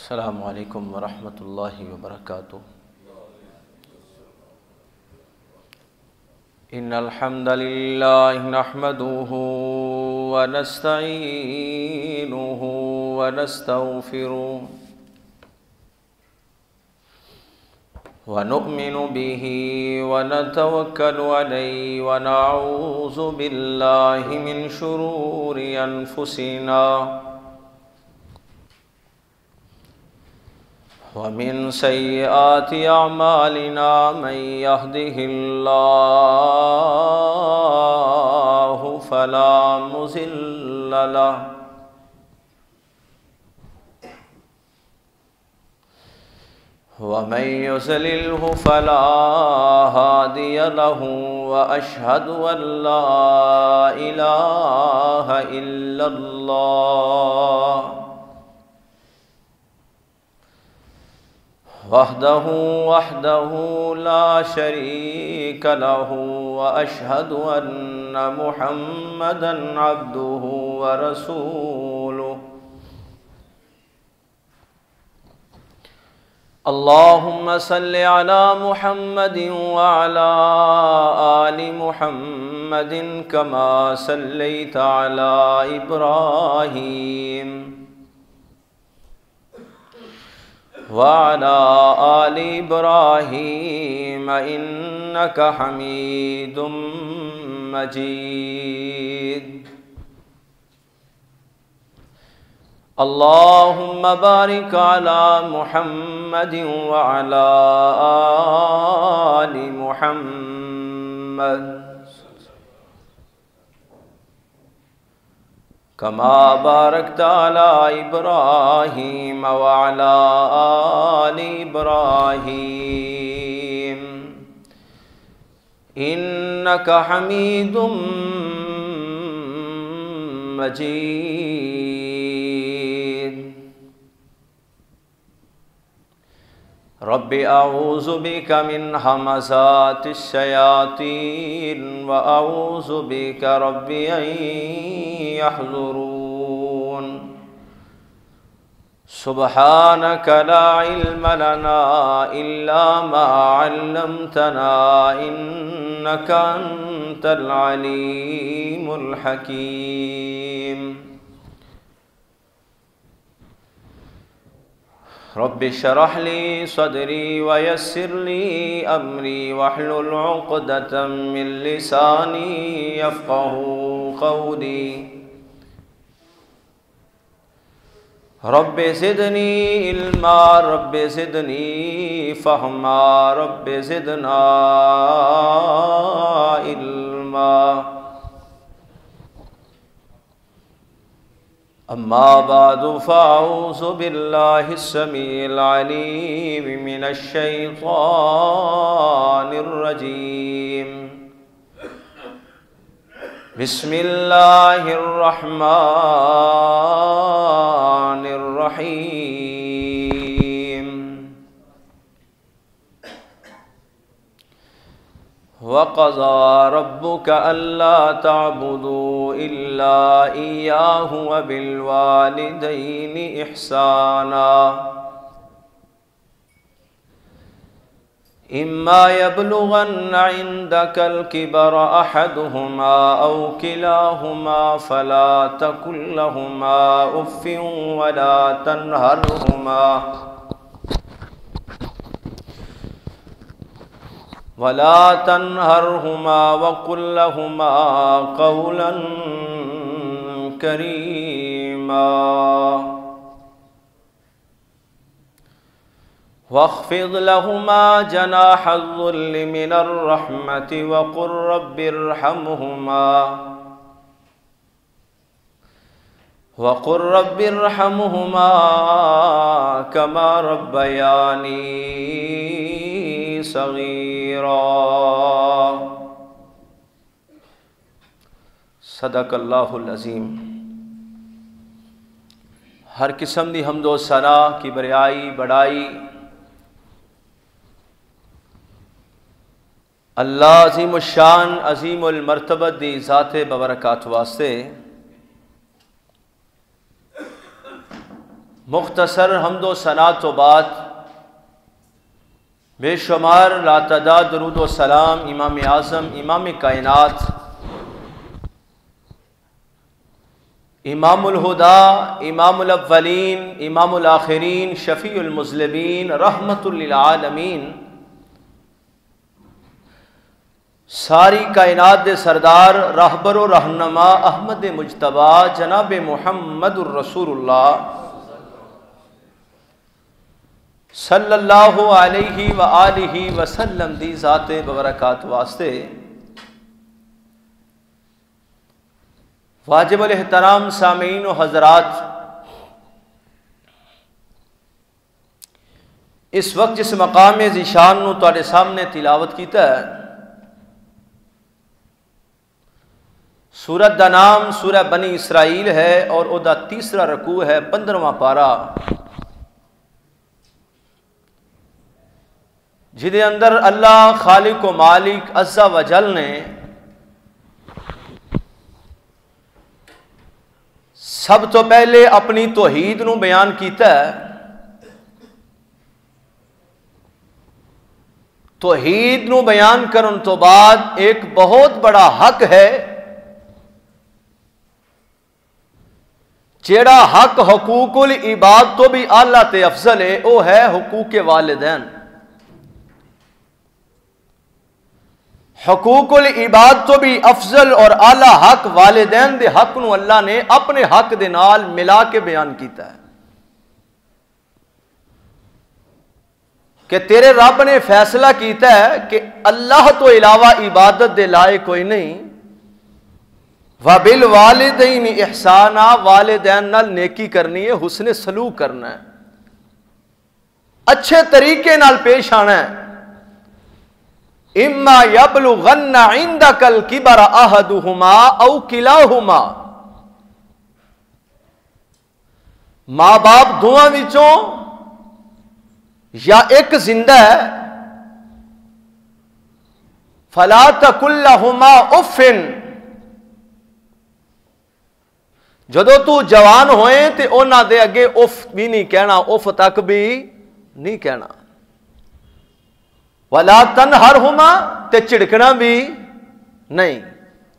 السلام علیکم ورحمۃ اللہ وبرکاتہ۔ ان الحمد للہ نحمده ونستعینه ونستغفره ونؤمن به ونتوکل علیہ ونعوذ باللہ من شرور انفسنا ومن سیئات اعمالنا من يهده الله فلا مضل له ومن يضلله فلا هادي له وأشهد أن لا إله إلا الله وحده لا شريك له وأشهد أن محمدا عبده ورسوله اللهم صل على محمد وعلى آل محمد كما صليت على إبراهيم وعلى آل إبراهيم إنك حميد مجيد اللهم بارك على محمد وعلى آل محمد كما باركت على إبراهيم وعلى آل إبراهيم إنك حميد مجيد رب أعوذ بك من همزات الشياطين وأعوذ بك رب أن يحضرون سبحانك لا علم لنا إلا ما علمتنا إنك أنت العليم الحكيم رب اشرح لي صدري ويسر لي أمري واحلل عقدة من لساني يفقهوا قولي رب زدني علما رب زدني فهما رب زدنا علما اما بعد فاعوذ باللہ السمیع العلیم من الشیطان الرجیم بسم اللہ الرحمن الرحیم وَقَضَى رَبُّكَ أَلَّا تَعْبُدُوا إِلَّا إِيَّاهُ وَبِالْوَالِدَيْنِ إِحْسَانًا إِمَّا يَبْلُغَنَّ عِندَكَ الْكِبَرَ أَحَدُهُمَا أَوْ كِلَاهُمَا فَلَا تَقُل لَّهُمَا أُفٍّ ولا تنهرهما وقل لهما قولا كريما واخفض لهما جناح الذل من الرحمة وقل رب ارحمهما كما ربياني صغيرا صدق اللہ العظیم۔ ہر قسم دی حمد و ثنا کی بریائی بڑائی اللہ عظیم الشان عظیم المرتبت دی ذات ببرکات واسطے مختصر حمد و ثنا تو بعد بے شمار لاتعداد درود و سلام امام اعظم امام کائنات امام الہدا امام الاولین امام الآخرین شفیع المذنبین رحمت للعالمین ساری کائنات دے سردار راہبر و رہنما احمد مجتبی جناب محمد الرسول اللہ صلی اللہ علیہ وآلہ وسلم دی ذات ببرکات واسطے واجب الاحترام سامعین و حضرات، اس وقت جس مقام ذیشان نو تواڈے سامنے تلاوت کیتا ہے، سورت دا نام سورہ بنی اسرائیل ہے اور او دا تیسرا رکوع ہے 15واں پارہ، جدے اندر اللہ خالق و مالک عز و جل نے سب تو پہلے اپنی توحید نو بیان کیتا ہے۔ توحید نو بیان کرن تو بعد ایک بہت بڑا حق ہے جیڑا حق حقوق العباد تو بھی اعلیٰ تے افضل ہے، وہ ہے حقوق والدین۔ حقوق العباد تو بھی افضل اور اعلیٰ حق والدین دے حق نو اللہ نے اپنے حق دے نال ملا کے بیان کیتا ہے کہ تیرے رب نے فیصلہ کیتا ہے کہ اللہ تو علاوہ عبادت دے لائق کوئی نہیں، وَبِالْوَالِدَيْنِ احسانا، والدین نال نیکی کرنی ہے، حسن سلوک کرنا ہے، اچھے طریقے نال پیش آنا ہے۔ اما یبلغن عندک الکبر احدہما او کلاہما، ماں باپ دونوں وچوں یا ایک زندہ ہے، فلا تقل لہما اف، جدو تو جوان ہوئے تے انہاں دے اگے اف بھی نہیں کہنا، اف تک بھی نہیں کہنا۔ وَلَا تَنْهَرْهُمَا، تے چڑکنا بھی نہیں۔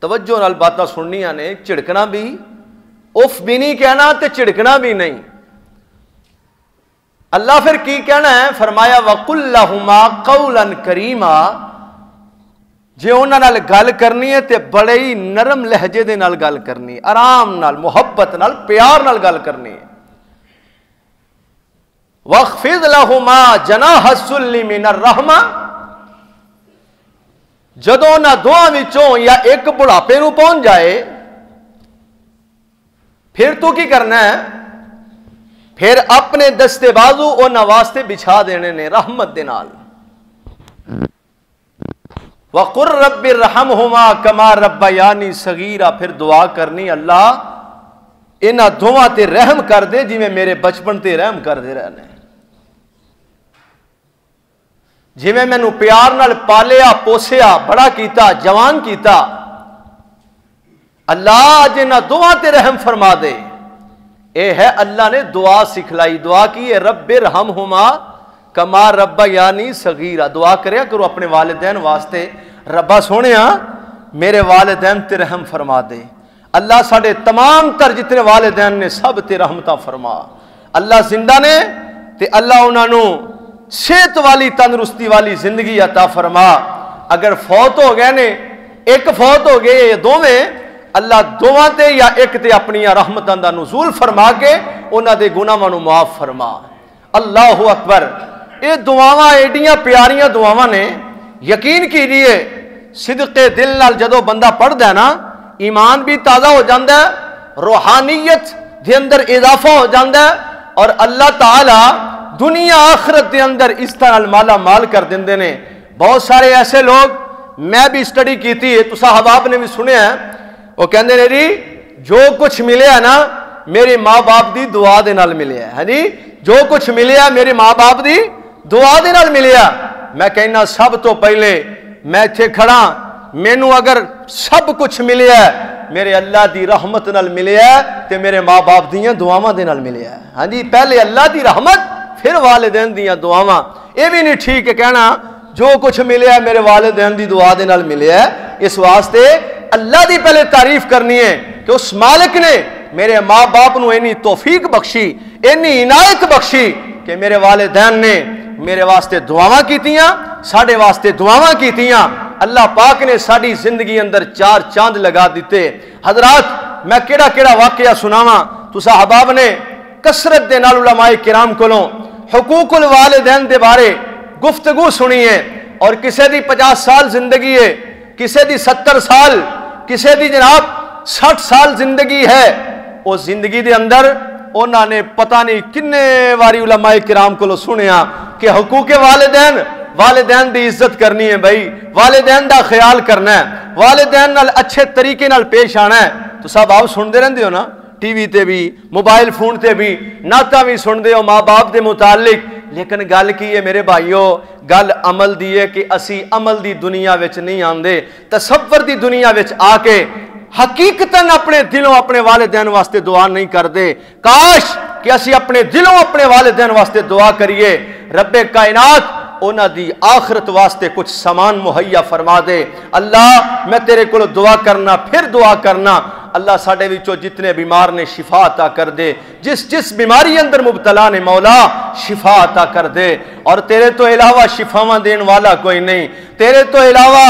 توجہ نال باتاں سننیاں نے، چڑکنا بھی، اف بھی نہیں کہنا تے چڑکنا بھی نہیں۔ اللہ پھر کی کہنا ہے؟ فرمایا وَقُلْ لَهُمَا قَوْلًا كَرِيمًا، جے انہاں نال گل کرنی ہے تے بڑے ہی نرم لہجے دے نال گل کرنی ہے، آرام نال، محبت نال، پیار نال گل کرنی ہے۔ وَاخْفِضْ لَهُمَا جَنَاحَ الذُّلِّ مِنَ الرَّحْمَةِ، جدوں نہ دوہاں وچوں یا ایک بڑھاپے نو پہنچ جائے، پھر تو کی کرنا ہے؟ پھر اپنے دستے بازو انہاں واسطے بچھا دینے نے رحمت دے نال۔ وَقُلْ رَبِّ ارْحَمْهُمَا كَمَا رَبَّيَانِي صَغِيرًا، پھر دعا کرنی اللہ انہاں دوواں تے رحم کر دے جویں میرے بچپن تے رحم کر دے رہنے، جویں مینوں پیار نال پالیا پوسیا بڑا کیتا جوان کیتا، اللہ اج انہاں دوواں تے رحم فرما دے۔ اے ہے اللہ نے دعا سکھلائی، دعا کی ہے رب ارحمہما کما ربیانی صغیرا، دعا کریا کرو اپنے والدین واسطے، ربا سونیا میرے والدین تے رحم فرما دے۔ اللہ ساڑھے تمام تر جتنے والدین نے سب تے رحمتہ فرما، اللہ زندہ نے تے اللہ انہاں نو صحت والی تندرستی والی زندگی عطا فرما، اگر فوت ہو گئے نے، ایک فوت ہو گئے یا دوویں، اللہ دوواں تے یا ایک تے اپنی رحمتاں دا نزول فرما کے انہاں دے گناہاں نو معاف فرما۔ اللہ اکبر، اے دعاواں ایڈیاں پیاریاں دعاواں نے، یقین کیجئے صدق دل نال جدو بندہ پڑھ دے نا، ایمان بھی تازہ ہو جاندہ ہے، روحانیت دے اندر اضافہ ہو جاندہ ہے، اور اللہ تعالی دنیا آخرت دے اندر اس طرح مالا مال کر دیندے نے۔ بہت سارے ایسے لوگ، میں بھی اسٹڈی کی تھی تو صاحب نے بھی سنے ہیں، وہ کہندے نے جی جو کچھ ملے ہے نا میرے ماں باپ دی دعا دے نال ملے ہے، جی جو کچھ ملے ہے میرے ماں باپ دی دعا دے نال ملے ہے۔ میں کہنا سب تو پہلے میں ایتھے کھڑا مینوں اگر سب کچھ ملیا ہے میرے اللہ دی رحمت نال ملیا ہے تے میرے ماں باپ دیاں دعاواں دے نال ملیا ہے. ہاں جی پہلے اللہ دی رحمت پھر والدین دیاں دعاواں. یہ بھی نہیں ٹھیک ہے کہنا جو کچھ ملیا ہے میرے والدین دی دعا دے نال ملیا ہے. اس واسطے اللہ دی پہلے تعریف کرنی ہے کہ اس مالک نے میرے ماں باپ نو اینی توفیق بخشی, اینی عنایت بخشی کہ میرے والدین نے میرے واسطے دعاواں کیتیاں, ساڈے واسطے دعاواں کیتیاں. اللہ پاک نے ساری زندگی اندر 4 چاند لگا دیتے. حضرات میں کیڑا کیڑا واقعہ سناواں تساں احباب نے کثرت دے نال علماء کرام کولوں حقوق الوالدین دے بارے گفتگو سنی ہے. اور کسے دی 50 سال زندگی ہے, کسے دی 70 سال, کسے دی جناب 60 سال زندگی ہے. او زندگی دے اندر انہاں نے پتہ نہیں کنے واری علماء کرام کو سنیا کہ حقوق والدین دی عزت کرنی ہے بھائی, والدین دا خیال کرنا ہے, والدین نال اچھے طریقے نال پیش آنا ہے. تو سب آپ سن دے رہندے ہو نا ٹی وی تے بھی موبائل فون تے بھی نعتاں بھی سن دے ہو ماں باپ دے متعلق. لیکن گل کی ہے میرے بھائیو, گل عمل دی ہے کہ اسی عمل دی دنیا وچ نہیں آندے, تصور دی دنیا وچ آ کے حقیقتاً اپنے دلوں اپنے والدین واسطے دعا نہیں کر دے. کاش کہ اسی اپنے دلوں اپنے والدین واسطے دعا کریے, رب کائنات انہاں دی آخرت واسطے کچھ سامان مہیا فرما دے. اللہ میں تیرے کو دعا کرنا پھر دعا کرنا, اللہ ساڈے وچوں جتنے بیمار نے شفا عطا کر دے, جس بیماری اندر مبتلا نے مولا شفا عطا کر دے. اور تیرے تو علاوہ شفاواں دین والا کوئی نہیں, تیرے تو علاوہ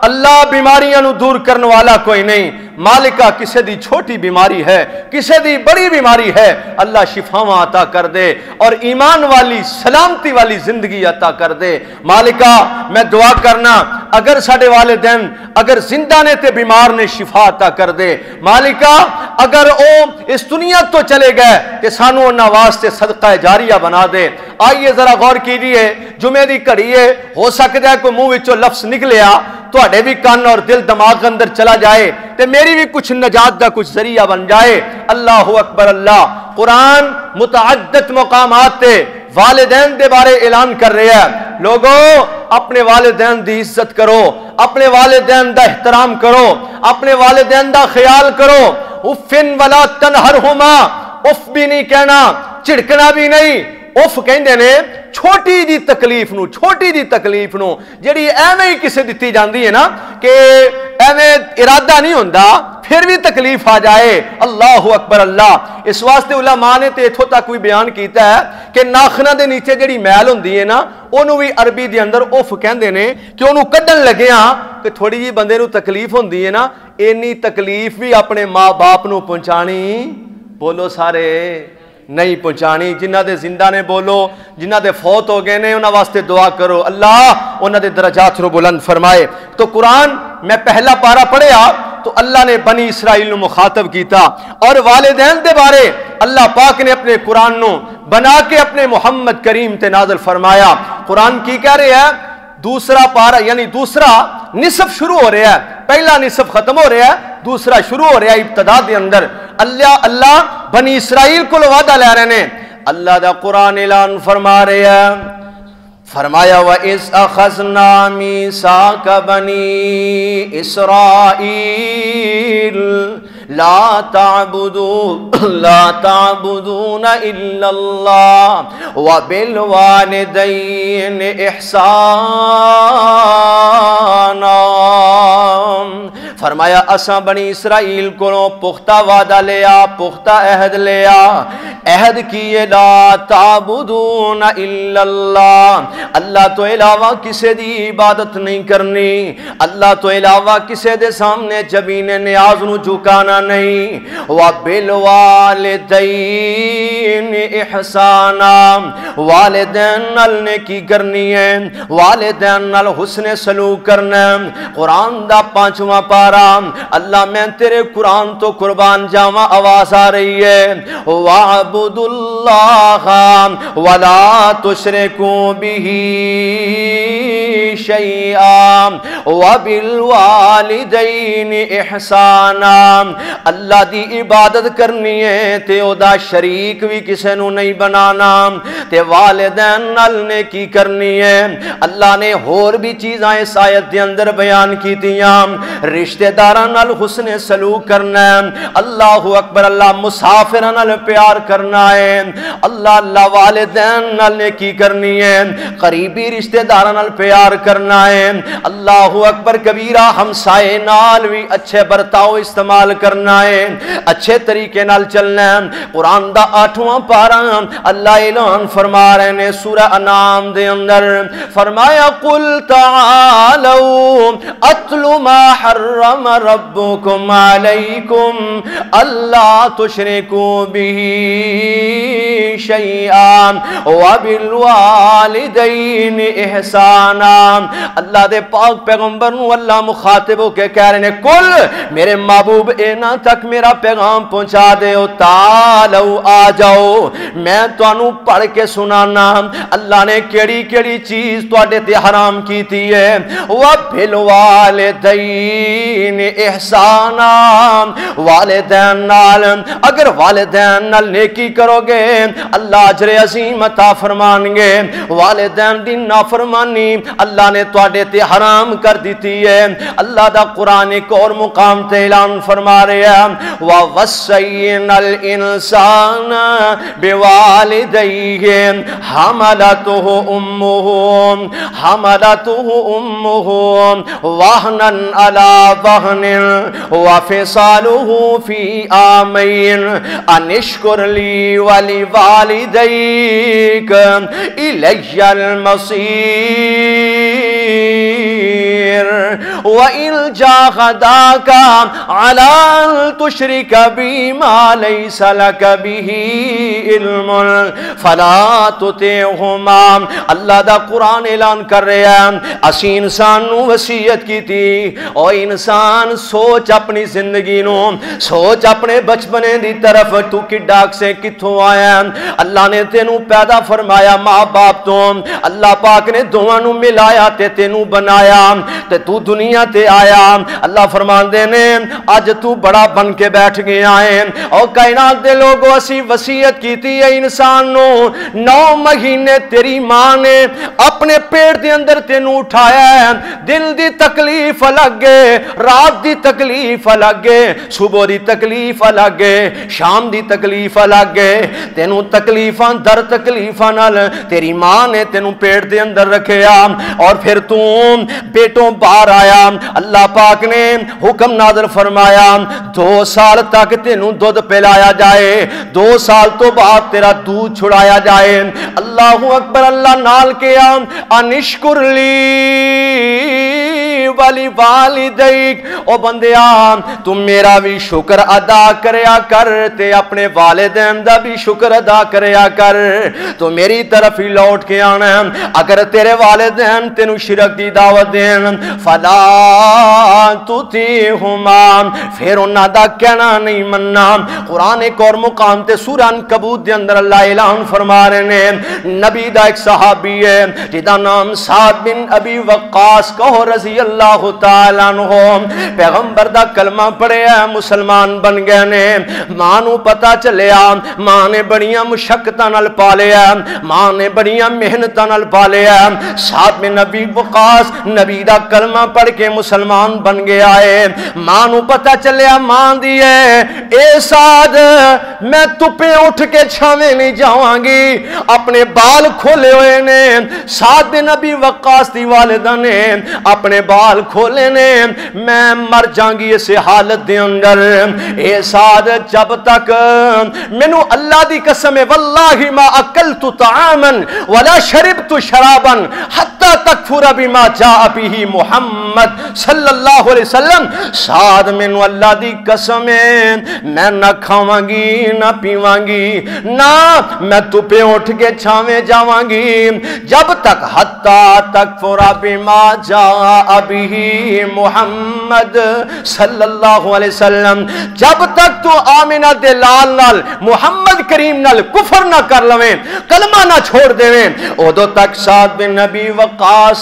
اللہ بیماریاں نو دور کرنے والا کوئی نہیں. مالکہ کسے دی چھوٹی بیماری ہے, کسے دی بڑی بیماری ہے, اللہ شفاواں عطا کر دے اور ایمان والی سلامتی والی زندگی عطا کر دے. مالکہ میں دعا کرنا اگر ساڈے والدین اگر زندہ نے تے بیمار نے شفا عطا کر دے. مالکہ اگر او اس دنیا تو چلے گئے کہ سانو انہاں واسطے صدقہ جاریہ بنا دے. آئیے ذرا غور کیجئے, جمعے دی گھڑی ہے, ہو سکتا ہے کوئی منہ وچوں لفظ نکلیا تواڈے بھی کان اور دل دماغ اندر چلا جائے تے میری بھی کچھ نجات دا کچھ ذریعہ بن جائے. اللہ اکبر اللہ. قرآن متعدد مقامات تے والدین دے بارے اعلان کر رہے ہیں. لوگوں اپنے والدین دی عزت کرو, اپنے والدین دا احترام کرو, اپنے والدین دا خیال کرو. افن ولا تنہرہما, اف بھی نہیں کہنا, چڑکنا بھی نہیں. اف کہندے نے چھوٹی جی تکلیف نو جڑی ایویں ہی کسے دتی جاندی ہے نا کہ ایویں ارادہ نہیں ہوندا پھر بھی تکلیف آ جائے. اللہ اکبر اللہ. اس واسطے علماء نے تے اتھوں تک بھی بیان کیتا ہے کہ ناخنا دے نیچے جڑی میل ہوندی ہے نا اونوں بھی عربی دے اندر اف کہندے نے کہ اونوں کڈن لگیاں کہ تھوڑی جی بندے نو تکلیف ہوندی ہے نا, اینی تکلیف بھی اپنے ماں باپ نو پہنچانی, بولو سارے نہیں پہنچانی. جنہ دے زندہ نے بولو, جنہ دے فوت ہو گئے نے انہاں واسطے دعا کرو, اللہ انہاں دے درجات نو بلند فرمائے. تو قرآن میں پہلا پارہ پڑھیا تو اللہ نے بنی اسرائیل نو مخاطب کیتا اور والدین دے بارے اللہ پاک نے اپنے قرآن نو بنا کے اپنے محمد کریم تے نازل فرمایا. قرآن کی کہہ رہے ہیں دوسرا پارہ یعنی دوسرا نصف شروع ہو رہا ہے, پہلا نصف ختم ہو رہا ہے, دوسرا شروع ہو رہا ہے. ابتدا دے اندر اللہ بنی اسرائیل کو وعدہ لے رہے ہیں. اللہ دا قرآن اعلان فرما رہے ہیں, فرمایا وَإِذْ أَخَذْنَا مِيثَاقَ بَنِي إِسْرَائِيلَ لا تعبدون إلا الله وبالوالدين إحسانا. فرمایا اساں بنی اسرائیل کو پختہ وعدہ لیا, پختہ عہد لیا. عہد کیے لا تعبدون الا اللہ, اللہ تو علاوہ کسے دی عبادت نہیں کرنی, اللہ تو علاوہ کسے دے سامنے جبین نیاز نو جھکانا نہیں. وبالوالدین احسانا, والدین نال نیکی کرنی ہے, والدین نال حسن سلوک کرنا ہے. قرآن دا 5واں پارہ, اللہ میں تیرے قرآن تو قربان جاواں آواز آ رہی ہے وَاعْبُدُوا اللَّهَ وَلَا تُشْرِكُوا بِهِ شیئا وبالوالدین احسانا۔ اللہ دی عبادت کرنی ہے تے او دا شریک بھی کسے نو نہیں بنانا، تے والدین نال نیکی کرنی ہے۔ اللہ نے اور بھی چیزاں اس آیت دے اندر بیان کی تیاں، رشتہ داراں نال حسن سلوک کرنا ہے، اللہ اکبر، اللہ مسافراں نال پیار کرنا ہے، اللہ والدین نال نیکی کرنی ہے، قریبی رشتہ داراں نال پیار کرنا ہے، اللہ اکبر کبیرہ، ہمسائے نال بھی اچھے برتاؤ استعمال کرنا ہے، اچھے طریقے نال چلنا ہے۔ قرآن دا 8واں پارہ اللہ اعلان فرما رہے ہیں سورہ انعام دے اندر، فرمایا قل تعالوا اتل ما حرم ربکم علیکم اللہ تشرکوا به شیئا وبالوالدین احسانا۔ اللہ دے پاک پیغمبر نو اللہ مخاطب ہو کے کہہ رہے ہیں کل میرے محبوب اینا تک میرا پیغام پہنچا دے، تعالو آ جاؤ، میں تانوں پڑھ کے سنانا اللہ نے کیڑی کیڑی چیز تواڈے تے حرام کیتی ہے۔ وبالوالدین احسانا، والدین نال اگر والدین نال نیکی کرو گے اللہ اجر عظیم عطا فرمان گے، والدین دی نافرمانی اللہ نے تواڈے تے حرام کر دیتی ہے۔ اللہ دا قرآن ایک اور مقام تے اعلان فرما رہا ہے وَوَصَّيْنَا الْإِنسَانَ بِوَالِدَيْهِ حَمَلَتْهُ أُمُّهُ وَهْنًا عَلَى وَهْنٍ وَفِصَالُهُ فِي عَامَيْنِ أَنِ اشْكُرْ لِي وَلِوَالِدَيْكَ إِلَيَّ الْمَصِيرُ وَإِنْ جَاهَدَاكَ عَلَى أَن تُشْرِكَ بِي مَا لَيْسَ لَكَ بِهِ عِلْمٌ فَلَا تُطِعْهُمَا۔ اللہ دا قرآن اعلان کر رہے ہیں اسی انسان نو وصیت کی تھی، او انسان سوچ اپنی زندگی نو، سوچ اپنے بچپنے دی طرف، تو کی ڈاک سے کتھوں آیا؟ اللہ نے تینو پیدا فرمایا ماں باپ تو، اللہ پاک نے دونوں نو ملایا تے تینو بنایا تے تو دنیا تے آیا۔ اللہ فرمان دے نے آج تو بڑا بن کے بیٹھ گیا ہے، اور کائنات دے لوگوں اسی وصیت کیتی ہے انسان نو 9 مہینے تیری ماں نے اپنے پیٹ دے اندر تینو اٹھایا ہے، دن دی تکلیف الگ ہے، رات دی تکلیف الگ ہے، صبح دی تکلیف الگ ہے، شام دی تکلیف الگ ہے، تینو تکلیفاں در تکلیفاں نال تیری ماں نے تینو پیٹ دے اندر رکھیا، اور پھر تو پیٹوں باہر آیا۔ اللہ پاک نے حکم نازل فرمایا 2 سال تک تینو دودھ پلایا جائے، 2 سال تو بعد تیرا دودھ چھڑایا جائے۔ اللہ اکبر، اللہ نال کیا انشکر لی والی والدیک، او بندیا تم میرا بھی شکر ادا کریا کر تے اپنے والدین دا بھی شکر ادا کریا کر، تو میری طرف ہی لوٹ کے آنا۔ اگر تیرے والدین تینو شرک دی دعوت دین فلا تطیعہما، پھر انہاں دا کہنا نہیں مننا۔ قرآن ایک اور مقام تے سورہ عنکبوت دے اندر اللہ اعلان فرما رہے ہیں نبی دا ایک صحابی ہے جدا نام صاحب بن ابی وقاص کہو رضی اللہ تعالیٰ عنہ، پیغمبر دا کلمہ پڑھے ہے، مسلمان بن گئے نے۔ ماں نو پتا چلیا، ماں نے بڑیاں مشقتاں نال پالے ہے، ماں نے بڑیاں محنتاں نال پالے ہے۔ صاحب بن ابی وقاص نبی دا کلمہ پڑھ کے مسلمان بن گیا ہے۔ ماں نو پتا چلیا ماں دی ہے اے سعد میں تپے اٹھ کے چھاویں نہیں جاواں گی، اپنے بال کھولے ہوئے نے۔ سعد بن ابی وقاص دی والدہ نے اپنے بال کھولے نے، میں مر جاں گی اس حالت دے اندر۔ اے سعد جب تک مینوں اللہ دی قسم ہے واللہ ما اکلت طعاما ولا شربت شرابا حتی تکفر بما جاء به محمد صلی اللہ علیہ وسلم، سعد مینوں اللہ دی قسم ہے میں نہ کھاواں گی نہ پیواں گی نہ میں تپے اٹھ کے چھاویں جاواں گی جب تک حتی تکفر بما جاء به بھی محمد صلی اللہ علیہ وسلم، جب تک تو آمنہ دے لال نال محمد کریم نال کفر نہ کر لویں، کلمہ نہ چھوڑ دیویں، ادو تک سعد بن نبی وقاص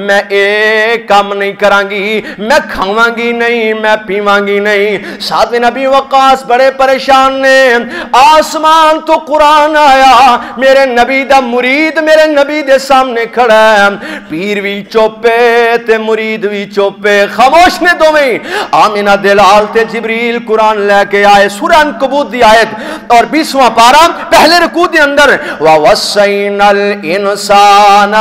میں ایک کام نہیں کران گی، میں کھاواں گی نہیں، میں پیواں گی نہیں۔ سعد بن نبی وقاص بڑے پریشان نے، آسمان تو قرآن آیا، میرے نبی دا مرید میرے نبی دے سامنے کھڑا ہے، پیر بھی چوپے تے مرید بھی چوپے، خاموش نے دوویں۔ آمنہ دلال تے جبریل قرآن لے کے آئے، سورہ عنکبوت دی آیت اور 20واں پارہ پہلے رکوع دے اندر وَوَصَّيْنَا الْإِنسَانَ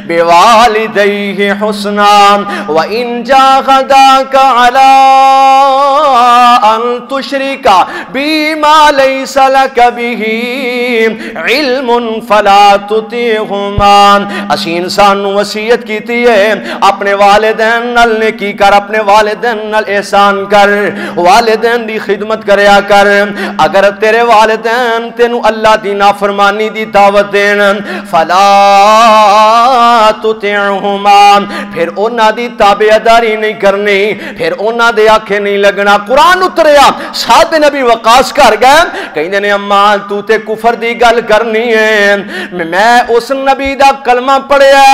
بِوَالِدَيْهِ حُسْنًا وَإِنْ جَاهَدَاكَ عَلَىٰ أَن تُشْرِكَ بِمَا لَيْسَ لَكَ بِهِ عِلْمٌ فَلَا تُطِعْهُمَا۔ اسی انسان نو وصیت کیتی ہے اپنے والدین نال نیکی کر، اپنے والدین نال احسان کر، والدین دی خدمت کریا کر۔ اگر تیرے والدین تینو اللہ دی نافرمانی دی دعوت دین فلا تطعہما، پھر انہاں دی تابعداری نہیں کرنی، پھر انہاں دے آکھے نہیں لگنا۔ قرآن اتریا، سعد بن نبی وقاص کر گئے، کہیں نے اماں تو تے کفر دی گل کرنی ہے، میں اس نبی دا کلمہ پڑھیا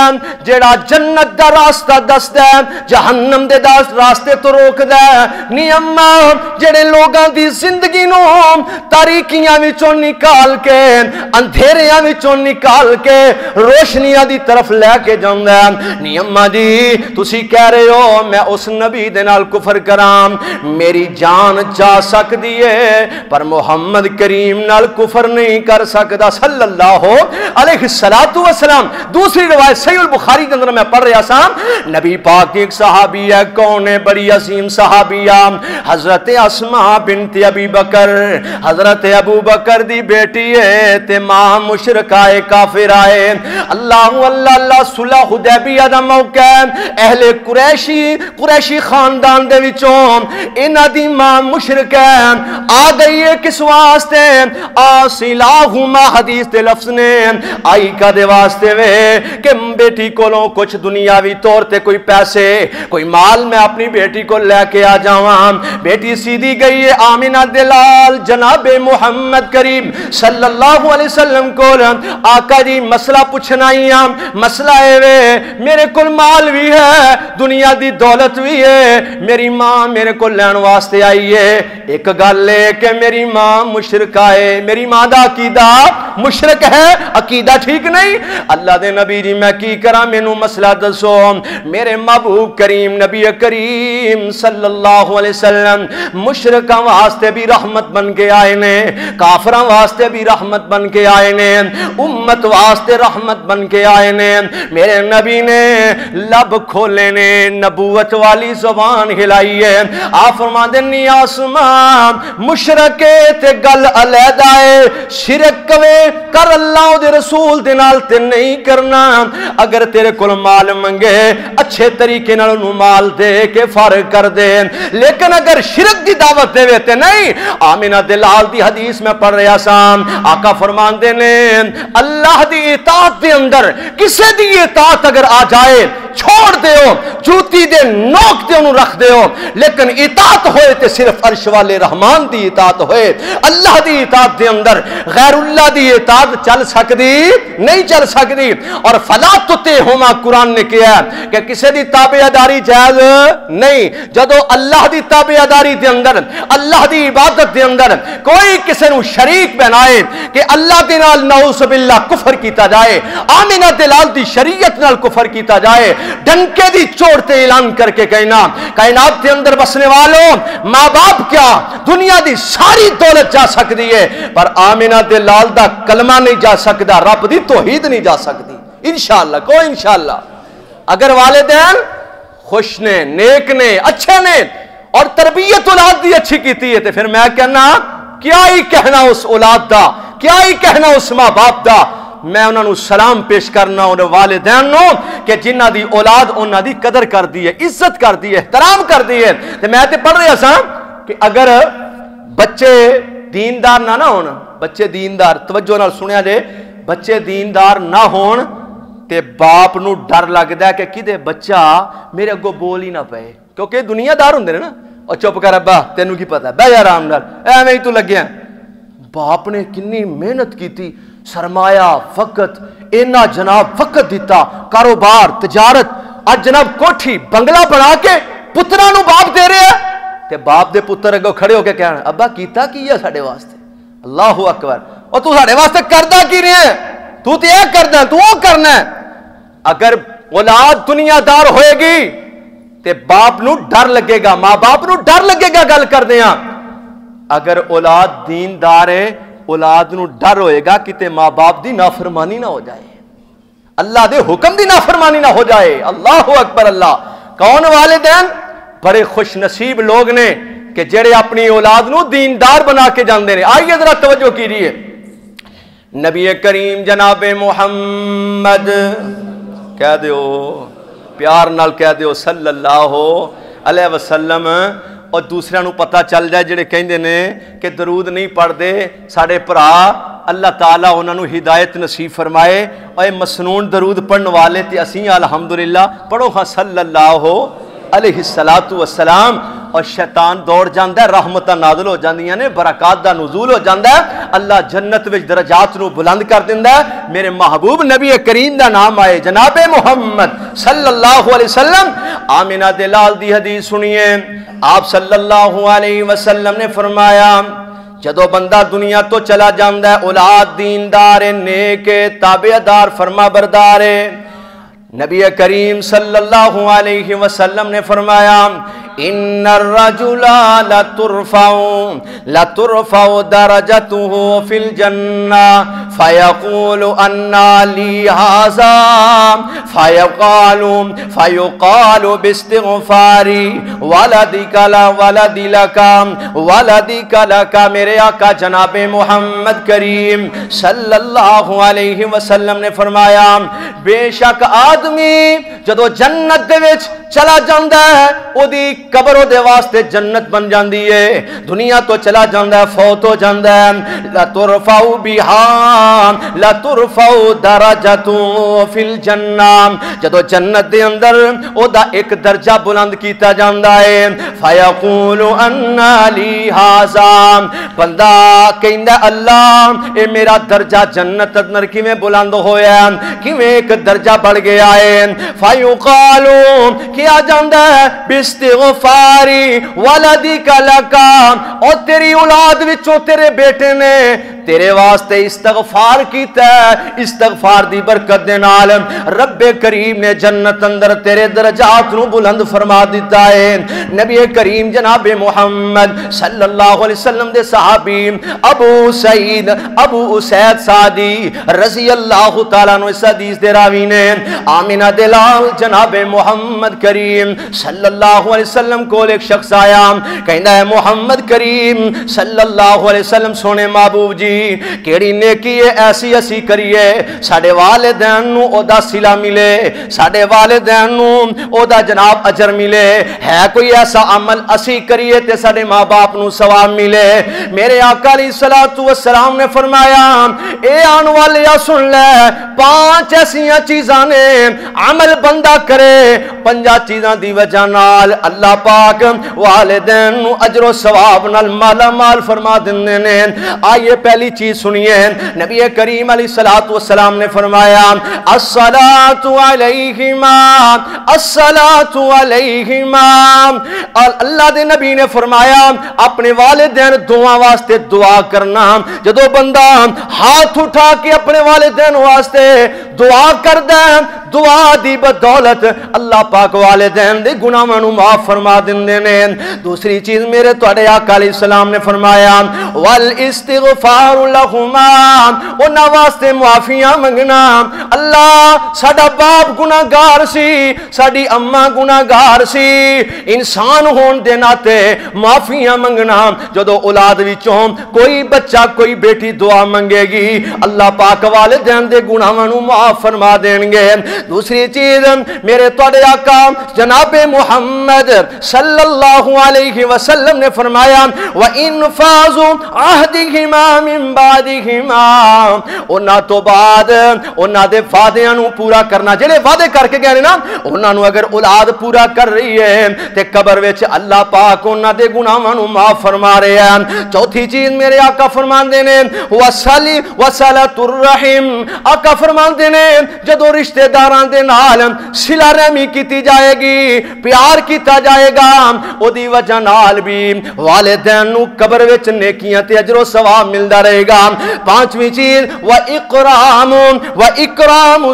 جیڑا جنت دا راستہ دسدا ہے، جہنم دے راستے تو روکدا ہے، نی اماں جڑے لوگاں دی زندگی نو تاریکیاں وچوں نکال کے، اندھیریاں وچوں نکال کے روشنیاں دی طرف لے کے جاندا ہے، نی اماں جی تسی کہہ رہے ہو میں اس نبی دے نال کفر کراں، میری جان جا سکدی ہے پر محمد کریم نال کفر نہیں کر سکدا صلی اللہ علیہ السلام۔ دوسری روایت صحیح البخاری کے اندر میں پڑھ رہا سا، نبی پاک کی ایک صحابی ہے، کون ہے؟ بڑی عظیم صحابیہ حضرت اسماء بنت ابی بکر، حضرت ابو بکر دی بیٹی ہے تے ماں مشرکہ کافر آئے، اللہ اللہ اللہ صلح حدیبیہ دا موقع ہے، اہل قریشی خاندان دے وچوں انہاں دی ماں مشرک ہے، آ گئی ہے کس واسطے؟ آصلہما حدیث دے لفظ نے آئی کا دے واسطے وے کہ بیٹی کولوں کچھ دنیاوی طور تے کوئی پیسے کوئی مال میں اپنی بیٹی کو لے کے آ جاواں۔ بیٹی سیدھی گئی ہے آمنہ دلال جناب محمد کریم صلی اللہ علیہ وسلم کو، آقا جی مسئلہ پوچھنا ہی ہاں، مسئلہ ہے وے میرے کل مال بھی ہے، دنیا دی دولت بھی ہے، میری ماں میرے کو لین واسطے آئی ہے، ایک گل ہے کہ میری ماں مشرکہ ہے، میری ماں دا عقیدہ مشرک ہے، عقیدہ ٹھیک نہیں۔ اللہ دے نبی جی میں کی کراں، مینوں مسئلہ دسو۔ میرے محبوب کریم نبی کریم صلی اللہ علیہ وسلم مشرکاں واسطے بھی رحمت بن کے آئے نے، کافراں واسطے بھی رحمت بن کے آئے نے، امت واسطے رحمت بن کے آئے نے۔ میرے نبی نے لب کھولے نے، نبوت والی زبان ہلائی ہے، آپ فرماندے نی آسمان مشرکے تے گل علیحدہ ہے، شرک کوے کر اللہ دے رسول دے نال تے نہیں کرنا، اگر تیرے کول مال منگے اچھے طریقے نال انہوں مال دے کے فارغ کر دے، لیکن اگر شرک دی دعوت دے تے نہیں۔ آمنہ دلال دی حدیث میں پڑھ رہا سام، آقا فرماندے نے اللہ دی اطاعت دے اندر کسے دی اطاعت اگر آ جائے چھوڑ دیو، جوتی دے نوک تے انہوں رکھ دیو، لیکن اطاعت ہوئے تے صرف عرش والے رحمان دی اطاعت ہوئے۔ اللہ دی اطاعت دے اندر غیر اللہ دی اطاعت چل سکتی نہیں چل سکتی۔ اور فلا تطعہما قرآن نے کیا ہے کہ کسی دی تابعداری جائز نہیں، جدو اللہ دی تابعداری دے اندر اللہ دی عبادت دے اندر کوئی کسی نو شریک بنائے کہ اللہ دے نال نعوذ باللہ کفر کیتا جائے، آمنہ دلال دی شریعت نال کفر کیتا جائے، ڈنکے دی چوڑ تے اعلان کر کے کہنا کائنات دے اندر بسنے والوں ماں باپ کیا دنیا دی ساری دولت جا سکتی ہے پر آمنہ دلال دا کلمہ نہیں جا سکتا، رب دی توحید نہیں جا سکتی۔ انشاءاللہ کوئی انشاءاللہ اگر والدین خوش نے، نیک نے، اچھے نے اور تربیت اولاد دی اچھی کیتی ہے تو پھر میں کہنا کیا ہی کہنا اس اولاد دا، کیا ہی کہنا اس ماں باپ دا۔ میں انہوں نے سلام پیش کرنا انہوں والدین نو کہ جنہ دی اولاد انہوں دی قدر کر دی ہے، عزت کر دی ہے، احترام کر دی ہے۔ تو میں تے پڑھ رہا سا کہ اگر بچے دیندار نہ ہونا، بچے دیندار توجہ نال سنیا جے، بچے دیندار نہ ہون تے باپ نو ڈر لگدا ہے کہ کدے بچہ میرے اگوں بول ہی نہ پے، کیونکہ دنیا دار ہوندے نے نا، اور چپ کر ابا تینوں کی پتہ، بہ جا آرام نال ایویں ہی تو لگیا۔ باپ نے کنی محنت کیتی، سرمایہ، وقت، اینا جناب وقت دیتا، کاروبار، تجارت، اج جناب کوٹھی بنگلہ بنا کے پتراں نو باپ دے رہے ہیں، تے باپ دے پتر اگوں کھڑے ہو کے کہنا ابا کیتا کی ہے ساڈے واسطے، اللہ اکبر، اور تو ساڈے واسطے کردا کی رہے ہیں، تو تے یہ کرنا ہے، تو وہ کرنا ہے۔ اگر اولاد دنیا دار ہوئے گی تے باپ نو ڈر لگے گا، ماں باپ نو ڈر لگے گا گل کردے ہاں۔ اگر اولاد دیندار ہے، اولاد نو ڈر ہوئے گا کہ ماں باپ دی نافرمانی نہ ہو جائے، اللہ دے حکم دی نافرمانی نہ ہو جائے۔ اللہ اکبر اللہ۔ کون والدین؟ بڑے خوش نصیب لوگ نے کہ جڑے اپنی اولاد نو دیندار بنا کے جاندے نے۔ آئیے ذرا توجہ کیجیے، نبی کریم جناب محمد کہہ دیو، پیار نال کہہ دیو صلی اللہ علیہ وسلم، اور دوسرے نو پتہ چل جائے جڑے کہندے نے کہ درود نہیں پڑھ دے ساڑے پرا، اللہ تعالیٰ انہاں نو ہدایت نصیب فرمائے، اور مسنون درود پڑھن والے تے اسیں الحمدللہ پڑھو ہاں صلی اللہ علیہ السلام، اور شیطان دوڑ جاندہ ہے، رحمتاں نازل ہو جاندیاں نے، برکات دا نزول ہو جاندہ ہے، اللہ جنت وچ درجات نو بلند کر دیندہ ہے۔ میرے محبوب نبی کریم دا نام آئے جناب محمد صلی اللہ علیہ وسلم۔ آمنہ دلال دی حدیث سنیے، آپ صلی اللہ علیہ وسلم نے فرمایا جدو بندہ دنیا تو چلا جاندہ ہے، اولاد دیندار نیک تابعدار فرما بردار، نبی کریم صلی اللہ علیہ وسلم نے فرمایا ان الرجل لترفع درجته في الجنة فيقول ان لي هذا فيقال باستغفار ولدك لك میرے آقا جناب محمد کریم صلی اللہ علیہ وسلم نے فرمایا بے شک آدمی جدو جنت دے وچ چلا جاندہ ہے، او دی قبر دے واسطے جنت بن جاندی ہے، دنیا تو چلا جاندہ ہے، فوت ہو جاندہ ہے، لَتُرْفَعُ بِهَا لَتُرْفَعُ دَرَجَةٌ فِي الْجَنَّةِ جدو جنت دے اندر او دا ایک درجہ بلند کیتا جاندہ ہے، فَيَقُولُ أَنَّا لِي هَذَا بندہ کہندہ اللہ اے میرا درجہ جنت اندر کی میں بلند ہویا کہ میں ایک درجہ بڑھ گیا ہے، فَيُقَالُ کیا جاندہ ہے باستغفاری ولدک لکا، اور تیری اولاد وچوں تیرے بیٹے نے تیرے واسطے استغفار کیتا ہے، استغفار دی برکت دے نال رب کریم نے جنت اندر تیرے درجات نو بلند فرما دیتا ہے۔ نبی کریم جناب محمد صلی اللہ علیہ وسلم دے صحابی ابو اسید سعدی رضی اللہ تعالیٰ عنہ اس حدیث دے راوی نے آمنہ دلال جناب محمد کریم صلی اللہ علیہ وسلم کو ایک شخص آیا، کہندہ ہے محمد کریم صلی اللہ علیہ وسلم سونے محبوب جی کیڑی نیکی ایسی اسی کریے ساڑے والدین نو او دا صلہ ملے، ساڑے والدین نو او دا جناب اجر ملے، ہے کوئی ایسا عمل اسی کریے تے ساڑے ماں باپ نو ثواب ملے؟ میرے آقا علیہ السلام نے فرمایا اے آن والے سن لے، 5 ایسیاں چیزاں نے عمل بندہ کرے 5 چیزاں دی وجہ نال اللہ پاک والدین نو اجر و ثواب نال مالا مال فرما دیندے نے۔ آئیے پہلی چیز سنیے، نبی کریم علیہ السلام نے فرمایا الصلاۃ علیہما، الصلاۃ علیہما، اللہ دے نبی نے فرمایا اپنے والدین دعا واسطے دعا کرنا، جدو بندہ ہاتھ اٹھا کے اپنے والدین واسطے دعا کردہ دعا دی بدولت اللہ پاک والدین دے گناہاں نو معاف فرما دیندے نے۔ دوسری چیز میرے تواڈے آقا علیہ السلام نے فرمایا والاستغفار لہما، انہاں واسطے معافیاں منگنا۔ اللہ ساڈا باپ گناہگار سی، ساڈی اماں گناہگار سی، انسان ہون دے ناتے معافیاں منگنا۔ جدو اولاد وچوں کوئی بچہ کوئی بیٹی دعا منگے گی اللہ پاک والدین دے گناہاں نو معاف فرما دین گے۔ دوسری چیز میرے توڑے آقا جناب محمد صلی اللہ علیہ وسلم نے فرمایا وَإِنْفَاظُ عَهْدِهِمَا مِنْ بَعْدِهِمَا انہاں تو بعد انہاں دے وعدیاں نو پورا کرنا، جڑے وعدے کر کے گئے نا انہاں نو اگر اولاد پورا کر رہی ہے تے قبر وچ اللہ پاک انہاں دے گناہاں نو معاف فرما رہے ہیں۔ چوتھی چیز میرے آقا فرماندے نے وصلۃ الرحم، آقا فرماندے نے جدوں رشتہ داراں دے نال صلہ رحمی کیتی جائے گی، پیار کیتا جائے گا، او دی وجہ نال بھی والدین نو قبر وچ نیکیاں تے اجر و ثواب ملدا رہے گا۔ پانچویں چیز وَإِكْرَامُ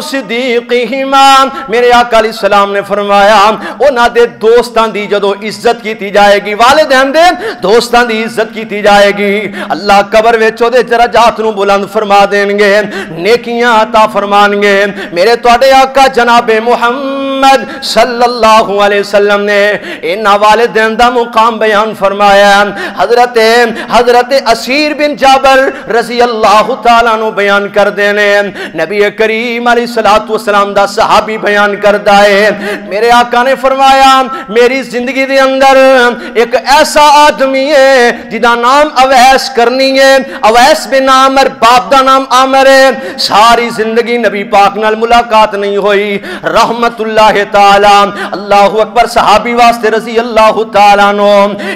صِدِيقِهِمَا، میرے آقا علیہ السلام نے فرمایا انہاں دے دوستاں دی جدوں عزت کیتی جائے گی، والدین دے دوستاں دی عزت کیتی جائے گی، اللہ قبر وچ او دے درجات نو بلند فرما دین گے، نیکیاں عطا فرمان گے۔ میرے تواڈے آقا جناب محمد صلی اللہ علیہ وسلم نے انہاں والدین دا مقام بیان فرمایا۔ حضرت اسیر بن جابر رضی اللہ تعالیٰ نو بیان کر دینے، نبی کریم علیہ السلام دا صحابی بیان کردا ہے، میرے آقا نے فرمایا میری زندگی دے اندر ایک ایسا آدمی ہے جدا نام اویس کرنی ہے، اویس بن عامر، باپ دا نام عامر ہے، ساری زندگی نبی پاک نال ملاقات نہیں ہوئی، رحمت اللہ تعالی اللہ اکبر، صحابی واسطے رضی اللہ تعالیٰ نو،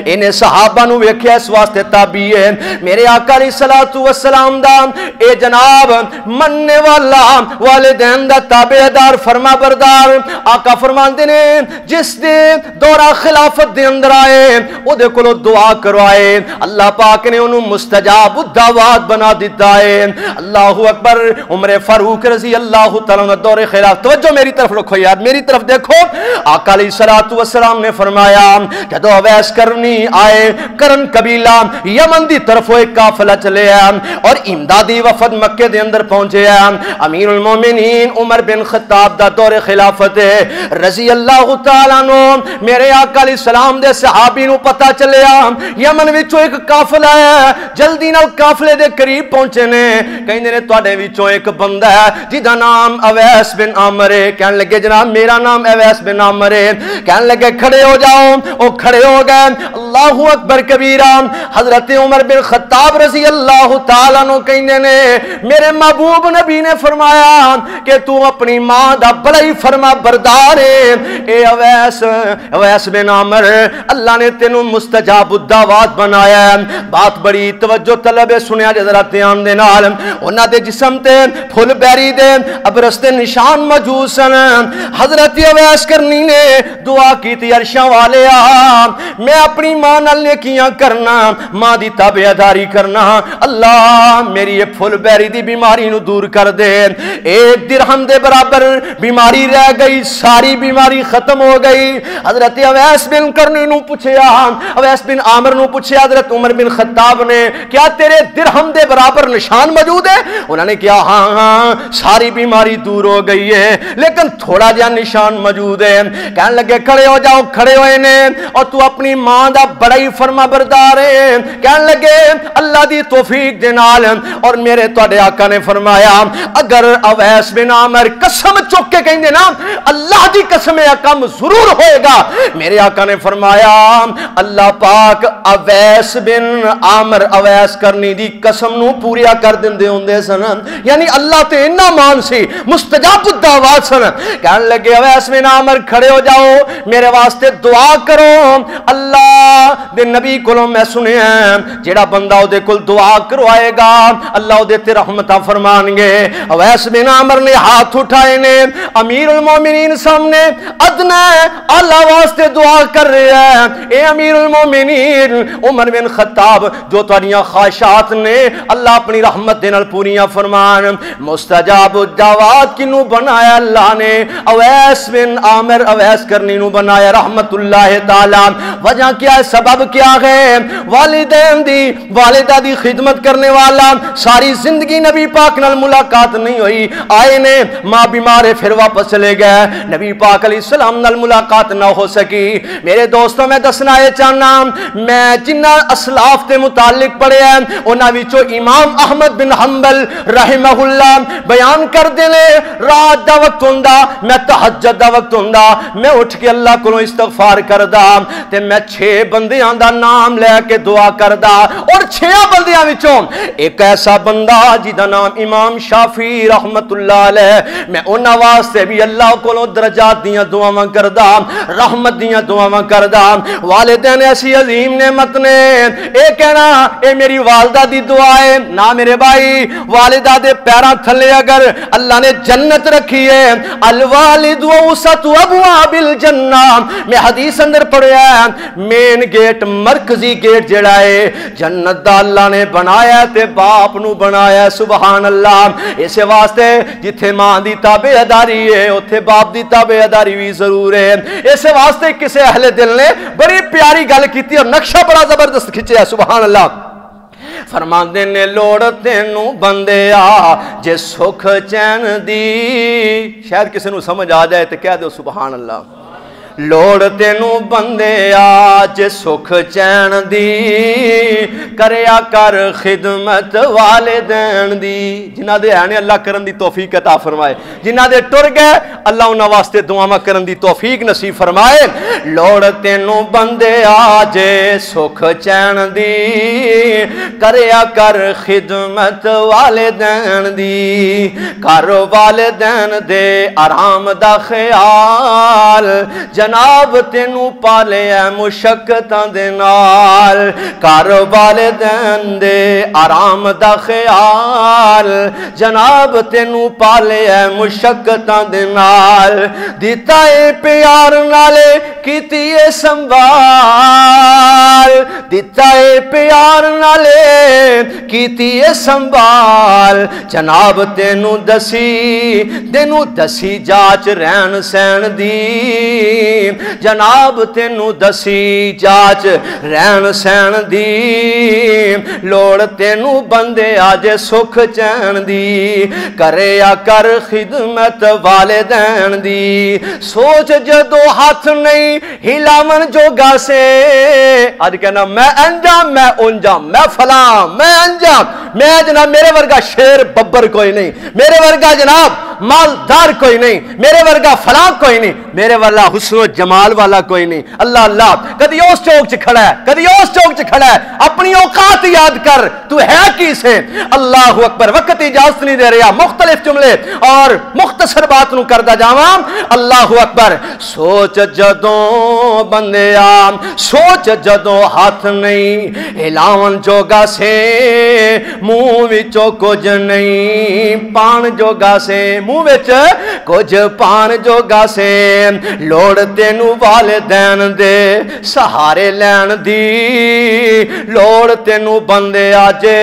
انہیں صحابہ نو ویکھیا اس واسطے تابعی ہے، میرے آقا علیہ السلام دا اے جناب مننے والا، والدین دا تابعدار، فرما بردار، آقا فرماندے نے جس دے دورہ خلافت دے اندر آئے او دے کولو دعا کروائے، اللہ پاک نے انہوں مستجاب الدعوات بنا دیتا ہے۔ اللہ اکبر، عمر فاروق رضی اللہ تعالیٰ عنہ دور خلاف، توجہ میری طرف رکھو یار، میری طرف دیکھو، آقا علیہ السلام نے فرمایا جدو اویس کرنی آئے، کرن قبیلہ یمن دی طرف ایک قافلہ چلے ہیں اور امدادی وفد مکے دے اندر پہنچے ہیں، امیر المومنین عمر بن خطاب دا دور خلافت رضی اللہ تعالیٰ عنہ، میرے آقا علیہ السلام دے صحابی نو پتہ چلیا یمن وچوں ایک قافلہ ہے، جلدی نال قافلے دے قریب پہنچے نے، کہندے نے تواڈے وچوں ایک بندہ ہے جدا نام اویس بن عامر ہے، کہنے لگے جناب میرا نام اویس بن عامر ہے، کہنے لگے کھڑے ہو جاؤ، او کھڑے ہو گئے، اللہ اکبر کبیرہ، حضرت عمر بن خطاب رضی اللہ تعالیٰ عنہ کہندے نے میرے محبوب نبی نے فرمایا کہ تو اپنی ماں دا بڑا ہی فرما بردار ہے، اے اویس بن عامر، اللہ نے تینوں مستجاب الدعوات بنایا ہے۔ بات بڑی توجہ طلب ہے، سنیا جے ذرا دھیان دے نال، انہاں دے جسم تے پھل بیری دے ابرس تے نشان موجود سن، حضرت اویس کرنی نے دعا کیتی عرشاں والے میں اپنی ماں نال نیکیاں کرنا، ماں دی تابعداری کرنا، اللہ میری یہ پھل بیری دی بیماری نو دور کر دے، ایک درہم دے برابر بیماری رہ گئی، ساری بیماری ختم ہو گئی۔ حضرت اویس بن کرنی نو پوچھیا، اویس بن عامر نو پوچھیا حضرت عمر بن خطاب نے کیا تیرے درہم دے برابر نشان موجود ہے؟ انہوں نے کہا ہاں ساری بیماری دور ہو گئی ہے لیکن تھوڑا جہا نشان موجود ہے۔ کہنے لگے کھڑے ہو جاؤ، کھڑے ہوئے نے، اور تو اپنی ماں دا بڑا ہی فرما بردار ہے، کہنے لگے اللہ دی توفیق دے نال، اور میرے تواڈے آقا نے فرمایا اگر اویس بن عامر قسم چک کے کہیں نا اللہ دی قسم ہے کم ضرور ہوئے گا، میرے آقا نے فرمایا اللہ پاک اویس بن عامر اویس کرنی دی قسم نو پوریا کر دندے ہوندے سن، یعنی اللہ تے اتنا مان سی، مستجاب الدعوات سن۔ کہنے لگے اویس بن عامر کھڑے ہو جاؤ، میرے واسطے دعا کرو، اللہ دے نبی کولوں میں سنیا جیڑا بندہ او دے کول دعا کروائے گا اللہ او دے تے رحمتاں فرمان گے۔ اویس بن عامر نے ہاتھ اٹھائے نے، امیر المومنین سامنے ادنا اللہ واسطے دعا کر رہے ہیں، اے امیر المومنین عمر بن خطاب جو تہاڈیاں خواہشات نے اللہ اپنی رحمت دے نال پوریاں فرمان۔ مستجاب الدعوات کنوں بنایا اللہ نے، اویس اویس بن عامر اویس کرنی نو بنایا رحمت اللہ تعالی. وجہ کیا ہے؟ سبب کیا ہے؟ والدین دی والدہ دی خدمت کرنے والا ساری زندگی نبی پاک نال ملاقات نہیں ہوئی. آئے نے ماں بیمار ہے پھر واپس چلے گئے. نبی پاک علیہ السلام نال ملاقات نہ ہو سکی. میرے دوستوں میں دسنا یہ چاہنا میں جنہ اسلاف کے متعلق پڑھے ہیں انہاں وچوں امام احمد بن حنبل رحمہ اللہ بیان کر دینے رات دا وقت ہوندا میں تہجد دا وقت ہوندا میں اٹھ کے اللہ کو استغفار کردا تے میں 6 بندیاں دا نام لے کے دعا کردا اور 6 بندیاں وچوں ایک ایسا بندہ جدا نام امام شافعی رحمت اللہ علیہ میں انہاں واسطے بھی اللہ کو درجات دیاں دعاواں کردا رحمت دیاں دعاواں کردا. والدین ایسی عظیم نعمت نے اے کہنا اے میری والدہ دی دعا ہے نا میرے بھائی والدہ دے پیراں تھلے اگر اللہ نے جنت رکھی ہے الوالد وسط ابواب الجنہ میں حدیث اندر پڑھیا ہے مین گیٹ مرکزی گیٹ جڑا ہے جنت دا اللہ نے بنایا تے باپ نو بنایا. سبحان اللہ. اس واسطے جتھے ماں دی تابعداری ہے اوتھے باپ دی تابعداری بھی ضرور ہے. اس واسطے کسے اہل دل نے بڑی پیاری گل کیتی اور نقشہ بڑا زبردست کھچیا. سبحان اللہ. فرماندے نے لوڑ تینوں بندیا جے سکھ چین دی. شاید کسی نو سمجھ آ جائے تو کہہ دو سبحان اللہ. لوڑ تینوں بندیا جے سکھ چین دی کریا کر خدمت والدین دی. جنہ دے آنے اللہ کرن دی توفیق عطا فرمائے. جنہ دے ٹر گئے اللہ انہاں واسطے دعاواں کرن دی توفیق نصیب فرمائے. لوڑ تینوں بندیا جے سکھ چین دی کریا کر خدمت والدین دی. کر والدین دے آرام دا خیال جناب تینوں پالے اے مشقتاں دے نال. کر والدین دے آرام دا خیال جناب تینوں پالے اے مشقتاں دے نال. دیتا اے پیار نالے کیتی اے سنبھال. دیتا اے پیار نالے کیتی اے سنبھال جناب تینوں دسی جاچ رہن سہن دی. جناب تینوں دسی جاچ رہن سہن دی. لوڑ تینوں بندے آجے سکھ چین دی کریا کر خدمت والدین دی. سوچ جدو ہاتھ نہیں ہلاون جوگا سے آج کہنا میں انجام میں انجام میں فلاں میں انجام میں جناب میرے ورگا شیر ببر کوئی نہیں میرے ورگا جناب مالدار کوئی نہیں میرے ورگا فلاں کوئی نہیں میرے والا حسن و جمال والا کوئی نہیں. اللہ اللہ کدی اس چوک چ کھڑا ہے کدی اس چوک چ کھڑا ہے اپنی اوقات یاد کر تو ہے کی سے. اللہ اکبر. وقت اجازت نہیں دے رہا مختلف جملے اور مختصر بات نو کردا جاواں. اللہ اکبر. سوچ جدوں بندیا سوچ جدوں ہاتھ نہیں ہلاون جوگا سے منہ وچوں کچھ نہیں پان جوگا سے منہ وچ کچھ پان جوگا سے. لوڑ تینوں والدین دے سہارے لین دی. لوڑ تینوں بندے آجے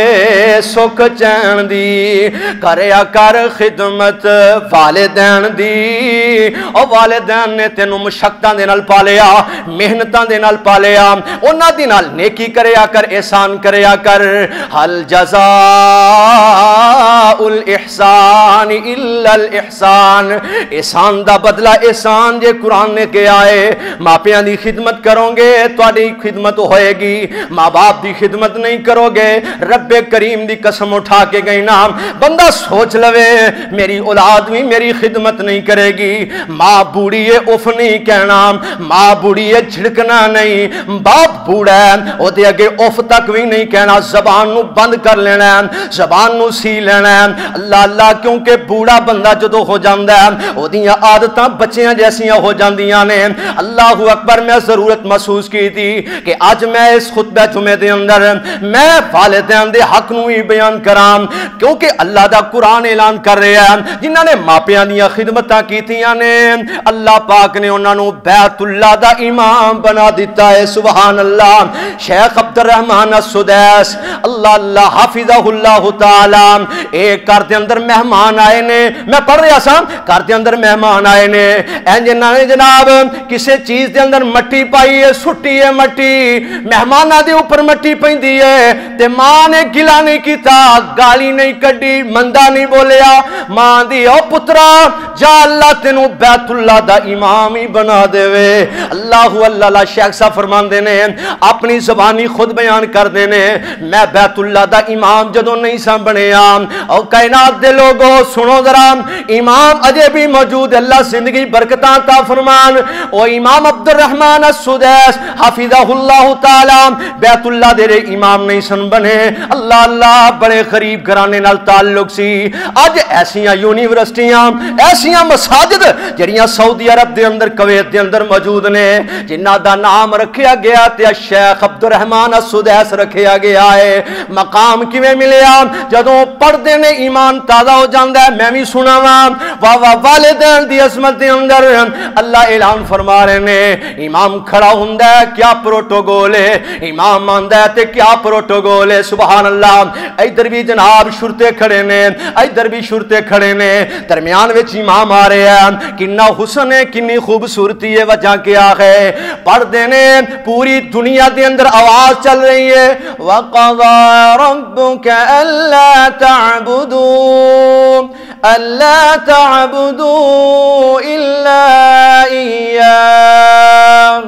سکھ چین دی کریا کر خدمت والدین دی. اور والدین نے تینوں مشقتاں دے نال پالیا محنتاں دے نال پالیا انہاں دی نال نیکی کریا کر احسان کریا کر. حل جزاء الاحسان الا الاحسان. احسان دا بدلہ احسان جے قرآن نے کیا ہے. ماں پیاں دی خدمت کرو گے تواڈی خدمت ہوئے گی. ماں باپ دی خدمت نہیں کرو گے رب کریم دی قسم اٹھا کے گئی نا بندہ سوچ لوے میری اولاد بھی میری خدمت نہیں کرے گی. ماں بوڑھی ہے اف نہیں کہنا ماں بوڑھی ہے جھڑکنا نہیں. باپ بوڑھا ہے او دے اگے اف تک بھی نہیں کہنا. زبان نو بند کر لینا ہے زبان نو سی لینا ہے. اللہ اللہ کیونکہ بوڑھا بندہ جدو ہو جاندہ ہے او دیاں عادتاں بچیاں جیسیاں ہو جاندیاں نے. اللہ اکبر. میں ضرورت محسوس کی تھی کہ آج میں اس خطبہ جمعے دے اندر میں والدین دے حق نو ہی بیان کرام کیونکہ اللہ دا قرآن اعلان کر رہا ہے جنہاں نے ماپیاں دیاں خدمتاں کیتیاں نے اللہ پاک نے انہاں نو بیت اللہ دا امام بنا دیتا ہے. سبحان اللہ. شیخ عبد الرحمان السدیس اللہ اللہ حافظہ اللہ تعالی ایک گھر دے اندر مہمان آئے نے. میں پڑھ رہا سا گھر دے اندر مہمان آئے نے جنہاں نے جناب کسے چیز دے اندر مٹی پائی ہے سٹی ہے مٹی مہماناں دے اوپر مٹی پیندی ہے تے ماں نے گلا نہیں کیتا گالی نہیں کڈی مندا نہیں بولیا ماں دی او پترا جا اللہ تینوں بیت اللہ دا امام ہی بنا دے وے اللہ اللہ شیخ صاحب فرماندے نے اپنی زبانی خود بیان کر دے نے میں بیت اللہ دا امام جدوں نہیں سا بنیا او کائنات دے لوگو سنو ذرا امام اجے بھی موجود اللہ زندگی برکتاں عطا فرمان او امام عبد الرحمان السدیس حفظہ اللہ تعالی بیت اللہ دے امام نہیں سن بنے اللہ اللہ بڑے غریب گھرانے نال تعلق سی اج ایسیاں یونیورسٹیاں ایسیاں مساجد جڑیاں سعودی عرب دے اندر کویت دے اندر موجود نے جنہاں دا نام رکھیا گیا تے شیخ عبد الرحمان السدیس رکھیا گیا ہے مقام کیویں ملیا جدوں پڑھدے نے ایمان تازہ ہو جاندا ہے میں بھی سناواں واہ واہ والدین دی عظمت دے اندر اللہ اعلان فرما رہے نے امام کھڑا ہوندا ہے کیا پروٹوکول ہے امام آندا ہے تے کیا پروٹوکول ہے سبحان اللہ ادھر بھی جناب شرطے کھڑے نے ادھر بھی شرطے کھڑے نے درمیان وچ امام آ رہے ہیں کنا حسن ہے کنی خوبصورتی ہے وجہ کیا ہے پڑھدے نے پوری دنیا دے اندر آواز چل رہی ہے وَقَضَى رَبُّكَ أَلَّا تَعْبُدُوا إِلَّا إِيَّاهُ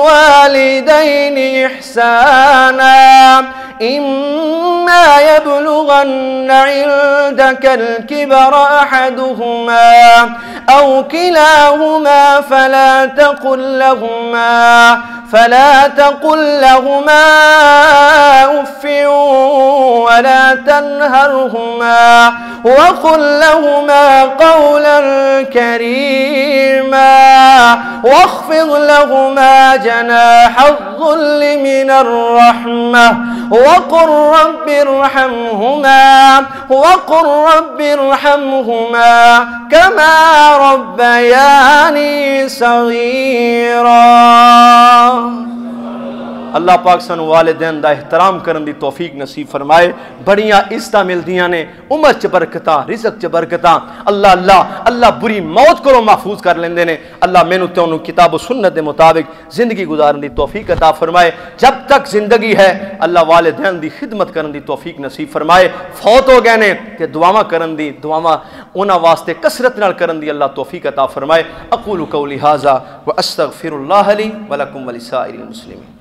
وَبِالْوَالِدَيْنِ إِحْسَانًا إِمَّا يَبْلُغَنَّ عِندَكَ الْكِبَرَ أَحَدُهُمَا أَوْ كِلَاهُمَا فلا تقل لهما أف ولا تنهرهما وقل لهما قولا كريما واخفض لهما جناح الذل من الرحمة وقل رب ارحمهما كما ربياني صغيرا اللہ پاک سانو والدین دا احترام کرن دی توفیق نصیب فرمائے بڑیاں عزتاں ملدیاں نے عمر چ برکتاں رزق چ برکتاں اللہ اللہ اللہ بری موت کو محفوظ کر لیندے نے اللہ مینوں تے انہوں کتاب و سنت دے مطابق زندگی گزارن دی توفیق عطا فرمائے جب تک زندگی ہے اللہ والدین دی خدمت کرن دی توفیق نصیب فرمائے فوت ہو گئے نے تے دعاواں کرن دی دعاواں انہاں واسطے کثرت نال کرن دی اللہ توفیق عطا فرمائے اقول قولی ھذا واستغفر اللہ لی ولکم ولسائر المسلمین